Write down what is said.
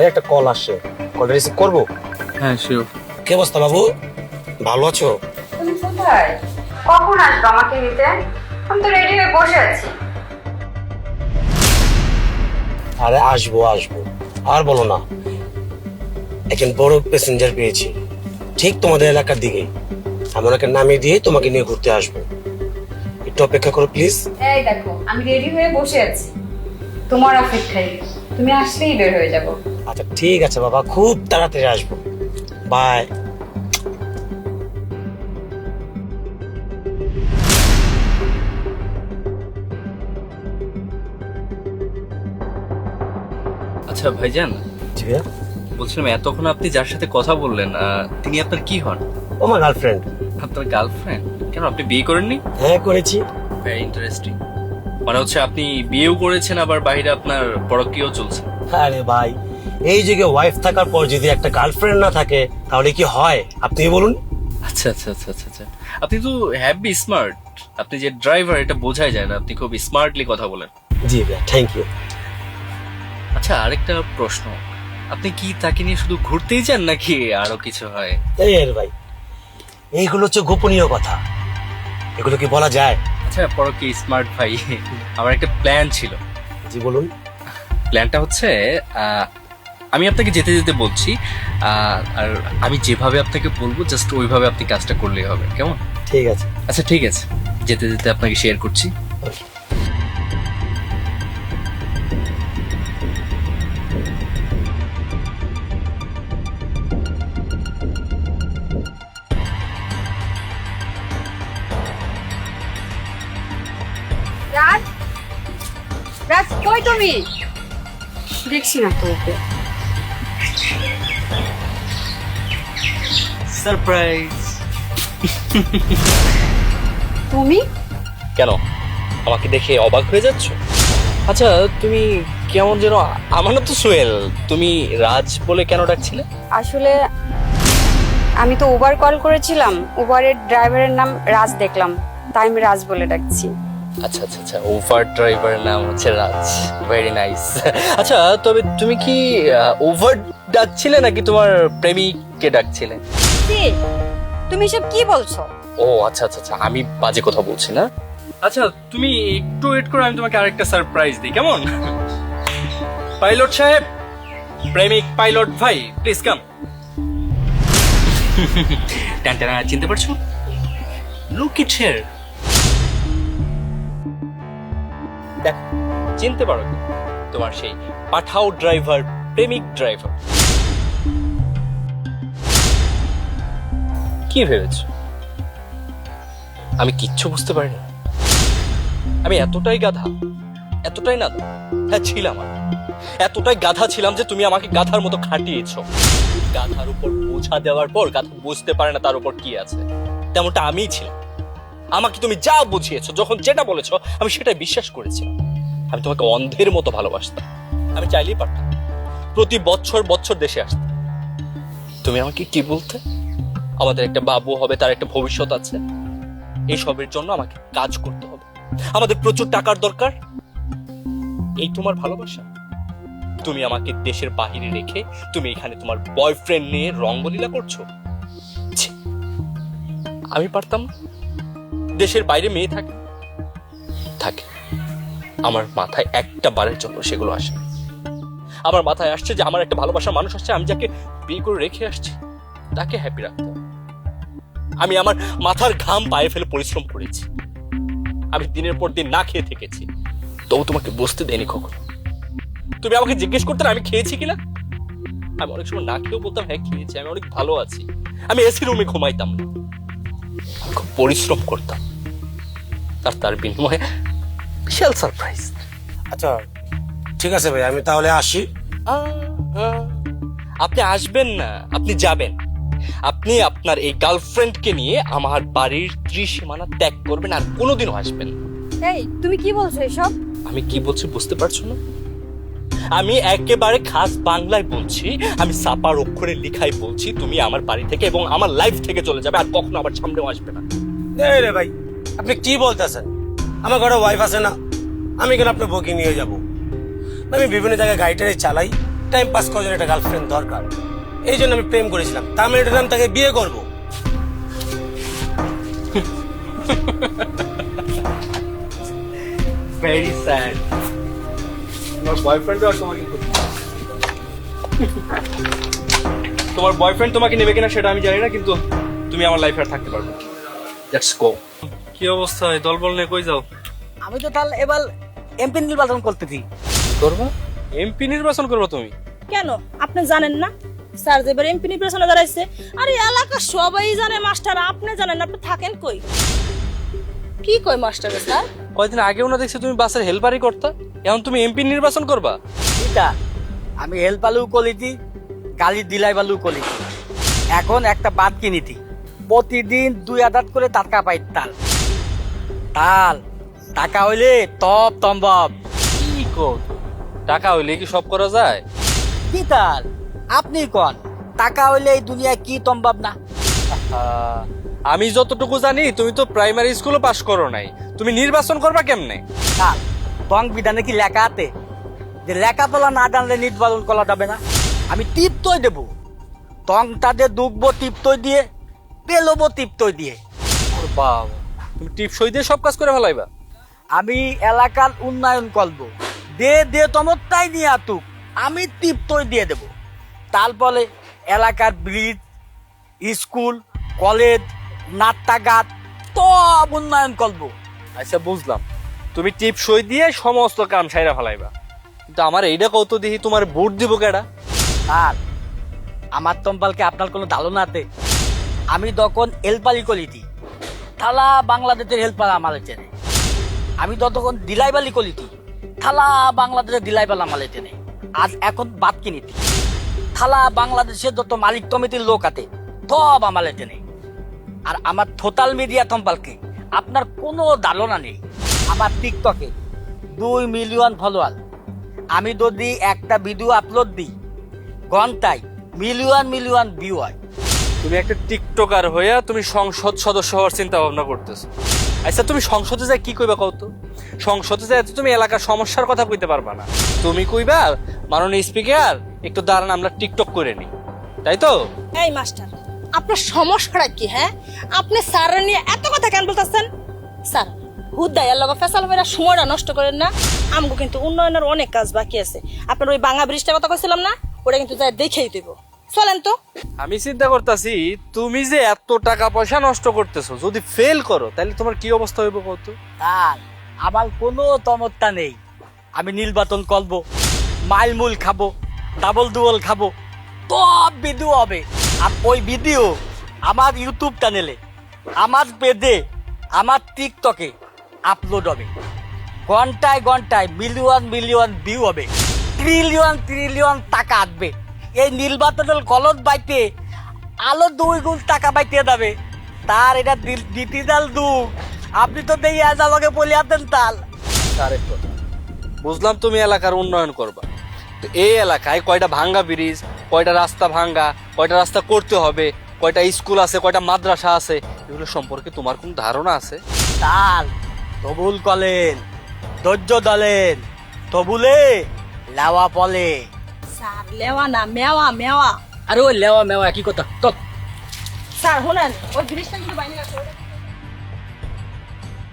ভাই একটা কল আসছে, কলটা রিসিভ করবো? হ্যাঁ শিওর। কি অবস্থা বাবু, ভালো আছো? তুমি কোথায়? কখন আসবে আমাকে নিতে? আমি তো রেডি হয়ে বসে আছি। আরে আসবো আসবো, আর বলো না, একজন বড় প্যাসেঞ্জার পেয়েছি ঠিক তোমাদের এলাকার দিকে। আমি ওনাকে নামিয়ে দিয়ে তোমাকে নিয়ে ঘুরতে আসবো, একটু অপেক্ষা করো প্লিজ। এই দেখো, আমি রেডি হয়ে বসে আছি তোমার অপেক্ষায়। তুমি আসলেই বের হয়ে যাব। আচ্ছা ঠিক আছে বাবা, খুব তাড়াতাড়ি আসবো, বাই। আচ্ছা ভাইজান, জি ভাইয়া। বলছিলাম এতক্ষণ আপনি যার সাথে কথা বললেন তিনি আপনার কি হন? ও মাই গার্লফ্রেন্ড। আপনার গার্লফ্রেন্ড? কেন আপনি বিয়ে করেননি? হ্যাঁ করেছি। Very interesting. মানে হচ্ছে আপনি বিয়েও করেছেন আবার বাইরে আপনার পরকীয়াও চলছে। আরে ভাই, এই যুগে ওয়াইফ থাকার পর যদি একটা গার্লফ্রেন্ড না থাকে তাহলে কি হয় আপনি বলুন? আচ্ছা আচ্ছা আচ্ছা আচ্ছা আচ্ছা, আপনি তো হ্যাভি স্মার্ট। আপনি যে ড্রাইভার এটা বোঝাই যায় না, আপনি খুব স্মার্টলি কথা বলেন। জি ভাইয়া, থ্যাংক ইউ। আচ্ছা আরেকটা প্রশ্ন, আপনি কি তাকে নিয়ে শুধু ঘুরতেই যান নাকি আরো কিছু হয়? এই আরে ভাই, এইগুলো হচ্ছে গোপনীয় কথা, এগুলো কি বলা যায়? আচ্ছা পরকি স্মার্ট ভাই, আমার একটা প্ল্যান ছিল। জি বলুন। প্ল্যানটা হচ্ছে আমি আপনাকে যেতে যেতে বলছি, আর আমি যেভাবে আপনাকে বলবো জাস্ট ওইভাবে আপনি কাজটা করলেই হবে, কেমন? ঠিক আছে। আচ্ছা ঠিক আছে, যেতে যেতে আপনাকে শেয়ার করছি। Okay. রাজ, রাজ কই তুমি? দেখছি না তো ওকে। সারপ্রাইজ। তুমি? কেন আমাকে দেখে অবাক হয়ে যাচ্ছ? আচ্ছা তুমি কেমন যেন, আমার নাম তো সোহেল, তুমি রাজ বলে কেন ডাকছিলে? আসলে আমি তো উবার কল করেছিলাম, উবারের ড্রাইভারের নাম রাজ দেখলাম, তাই আমি রাজ বলে ডাকছি। আচ্ছা আচ্ছা আচ্ছা, ওভার ড্রাইভারের নাম হচ্ছে রাজ, ভেরি নাইস। আচ্ছা তবে তুমি কি ওভার ডাকছিলে নাকি তোমার প্রেমিককে ডাকছিলে? তুমি সব কি বলছো? ও আচ্ছা আচ্ছা আচ্ছা, আমি বাজে কথা বলছি না। আচ্ছা তুমি একটু ওয়েট করো, আমি তোমাকে আরেকটা সারপ্রাইজ দিই, কেমন? পাইলট সাহেব, প্রেমিক পাইলট ভাই, প্লিজ কাম। টানটানা চিনতে পারছো? Look it here. দেখ, চিনতে পারো কি? তোমার সেই পাঠাও ড্রাইভার, প্রেমিক ড্রাইভার। কি ভেবেছো আমি কিচ্ছু বুঝতে পারিনি? আমি এতটাই গাধা, এতটাই না, হ্যাঁ ছিলাম আমি। এতটাই গাধা ছিলাম যে তুমি আমাকে গাধার মতো খাটিয়েছো। গাধার উপর বোঝা দেওয়ার পর গাধা বুঝতে পারে না তার উপর কি আছে, তেমনটা আমিই ছিলাম। আমাকে তুমি যা বুঝিয়েছো, যখন যেটা বলেছো আমি সেটাই বিশ্বাস করেছিলাম। আমি তোমাকে অন্ধের মতো ভালোবাসতাম। আমি চাইলেই পারতাম প্রতি বছর বছর দেশে আসতাম। তুমি আমাকে কি বলতে, আমাদের একটা বাবু হবে, তার একটা ভবিষ্যৎ আছে, এইসবের জন্য আমাকে কাজ করতে হবে, আমাদের প্রচুর টাকার দরকার। এই তোমার ভালোবাসা? তুমি আমাকে দেশের বাহিরে রেখে তুমি এখানে তোমার বয়ফ্রেন্ড নিয়ে রঙ্গলীলা করছো। ছি, আমি পারতাম না? দেশের বাইরে মেয়ে থাকে থাকে, আমার মাথায় একটা বারের জন্য সেগুলো আসে। আমার মাথায় আসছে যে আমার একটা ভালোবাসার মানুষ আসছে, আমি যাকে বিয়ে করে রেখে আসছি তাকে হ্যাপি রাখতে হবে। আমি আমার মাথার ঘাম পায়ে ফেলে পরিশ্রম করেছি, আমি দিনের পর দিন না খেয়ে থেকেছি, তবু তোমাকে বুঝতে দেয়নি কখনো। তুমি আমাকে জিজ্ঞেস করতে আমি খেয়েছি কিনা? আমি অনেক সময় না খেয়েও বলতাম হ্যাঁ খেয়েছি, আমি অনেক ভালো আছি। আমি এসি রুমে ঘুমাইতাম না, আমি খুব পরিশ্রম করতাম, আর তার বিনিময়ে বিশাল সারপ্রাইজ। আচ্ছা ঠিক আছে ভাই, আমি তাহলে আসি। আপনি আসবেন না, আপনি যাবেন। আপনি আপনার এই গার্লফ্রেন্ডকে নিয়ে আমার বাড়ির ত্রিসীমানা ত্যাগ করবেন, আর কোনোদিনও আসবেন না। এই তুমি কি বলছো এসব? আমি কি বলছি বুঝতে পারছো না? আমি একেবারে খাস বাংলায় বলছি, আমি সাপার অক্ষরে লিখাই বলছি, তুমি আমার বাড়ি থেকে এবং আমার লাইফ থেকে চলে যাবে, আর কখনো আবার সামনেও আসবে না। এই রে ভাই, আপনি কি বলতেছেন? আমার ঘরে ওয়াইফ আছে না, আমি কেন আপনার বউকে নিয়ে যাব? আমি বিভিন্ন জায়গায় গাড়ি টাড়ি চালাই, টাইম পাস করার জন্য একটা গার্লফ্রেন্ড দরকার, এই জন্য আমি প্রেম করেছিলাম। তার মানে এটা আমি তাকে বিয়ে করব। Very sad. তোমার বয়ফ্রেন্ড আর তোমাকে তোমার বয়ফ্রেন্ড তোমাকে নেবে কিনা সেটা আমি জানি না, কিন্তু তুমি আমার লাইফে আর থাকতে পারবে। Let's go. কি অবস্থা, এই দলবল নিয়ে কই যাও? আমি তো তাহলে এবার এমপি নির্বাচন করতেছি। করবা? এমপি নির্বাচন করবা তুমি? কেন আপনি জানেন না স্যার যে এবার এমপি নির্বাচনে দাঁড়াইছে? আরে এলাকা সবাই জানে মাস্টার, আপনি জানেন না? আপনি থাকেন কই? কি কই মাস্টার স্যার? কয়েকদিন আগেও না দেখছি তুমি বাসের হেল্পারই করতা, এখন তুমি এমপি নির্বাচন করবা? এটা আমি হেল্পালু কলিতি, কালি দিলাই বালু কলিতি। এখন একটা বাদ কিনিতি, প্রতিদিন 2 আদাত করে টাকা পাই। তাল তাল টাকা হইলে তপ তম্বব। কি কো, টাকা হইলে কি সব করা যায়? কি তাল আপনি কোন, টাকা হইলে এই দুনিয়ায় কি তম্বব না? আমি যতটুকু জানি তুমি তো প্রাইমারি স্কুলও পাশ করো নাই, তুমি নির্বাচন করবা কেমনে? তাল সংবিধানে কি লেখা আছে যে লেখাপড়া না জানলে নির্বাচন করা যাবে না? আমি টিপতই দেব, টংটাতে ডুববো টিপতই দিয়ে, পেলবো টিপতই দিয়ে। বাবা, তুমি টিপসই দিয়ে সব কাজ করে ফেলাইবা? আমি এলাকার উন্নয়ন করব, দে দে তমত্তাই নিয়ে আতুক, আমি টিপতই দিয়ে দেব। তারপরে এলাকার ব্রিজ, স্কুল, কলেজ, নাট্যাঘাট সব উন্নয়ন করব। আচ্ছা বুঝলাম, তুমি টিপসই দিয়ে সমস্ত কাম সাইরা ফেলাইবা, কিন্তু আমার এইটা কত দেখি তোমার ভোট দিব কেডা? আর আমার তম্পালকে আপনার কোনো ধারণা আছে? আমি তখন হেল্পালি কলিতি, থালা বাংলাদেশের হেল্পার আমালে চেনে। আমি ততক্ষণ দিলাইবালি কলিতি, থালা বাংলাদেশের দিলাইবাল আমালে চেনে। আজ এখন বাদ কিনিতি, থালা বাংলাদেশের যত মালিক কমিটির লোক আছে সব আমালে চেনে। আর আমার সোশ্যাল মিডিয়া তম্পালকে আপনার কোনো ধারণা নেই। আমার টিকটকে 2 মিলিয়ন ফলোয়ার। আমি যদি একটা ভিডিও আপলোড দিই, ঘন্টায় মিলিয়ন মিলিয়ন ভিউ হয়। তুমি একটা টিকটকার হইয়া তুমি সংসদ সদস্য হওয়ার চিন্তা ভাবনা করতেছো। আচ্ছা তুমি সংসদে যাই কি কইবা কও তো? সংসদে যাই তুমি এলাকার সমস্যার কথা কইতে পারবা না, তুমি কইবা মাননীয় স্পিকার একটু দাঁড়ান আমরা টিকটক করে নিই, তাই তো? এই মাস্টার, আপনার সমস্যাটা কি? হ্যাঁ, আপনি স্যার নিয়ে এত কথা কেন বলতেছেন? স্যার হুদ্দাই আর লগা ফেসাল মেরা সময়টা নষ্ট করেন না। আমগো কিন্তু উন্নয়নের অনেক কাজ বাকি আছে। আপনার ওই বাঙা ব্রিজটার কথা কইছিলাম না, ওটা কিন্তু যাই দেখেই দেব। চলেন তো। আমি চিন্তা করতেছি তুমি যে এত টাকা পয়সা নষ্ট করতেছো, যদি ফেল করো তাহলে তোমার কি অবস্থা হইব কত? তার আমার কোনো তমত্তা নেই। আমি নির্বাচন করবো, মাইলমূল খাবো, ডাবল ডুবল খাবো, সব ভিডিও হবে। আর ওই ভিডিও আমার ইউটিউব চ্যানেলে, আমার পেজে, আমার টিকটকে আপলোড হবে। ঘন্টায় ঘন্টায় মিলিয়ন মিলিয়ন ভিউ হবে, ট্রিলিয়ন ট্রিলিয়ন টাকা আসবে। এই নির্বাচনের কলদ বাইতে আলো 2 গুণ টাকা বাইতে যাবে। তার এটা ডিজিটাল যুগ। আপনি তো দেখি আজালকে বলে আছেন তাল। আরেক কথা, বুঝলাম তুমি এলাকার উন্নয়ন করবা, তো এই এলাকায় কয়টা ভাঙ্গা ব্রিজ, কয়টা রাস্তা ভাঙ্গা, কয়টা রাস্তা করতে হবে, কয়টা স্কুল আছে, কয়টা মাদ্রাসা আছে, এগুলো সম্পর্কে তোমার কোন ধারণা আছে? তাল তবুল কলেন, ধৈর্য দলেন, তবুলে লেওয়া পলে। স্যার লেওয়া না, মেওয়া মেওয়া। আরে ওই লেওয়া মেওয়া কি কথা? তো স্যার শুনেন, ওই ব্রিজটা কিন্তু বাইরে আছে।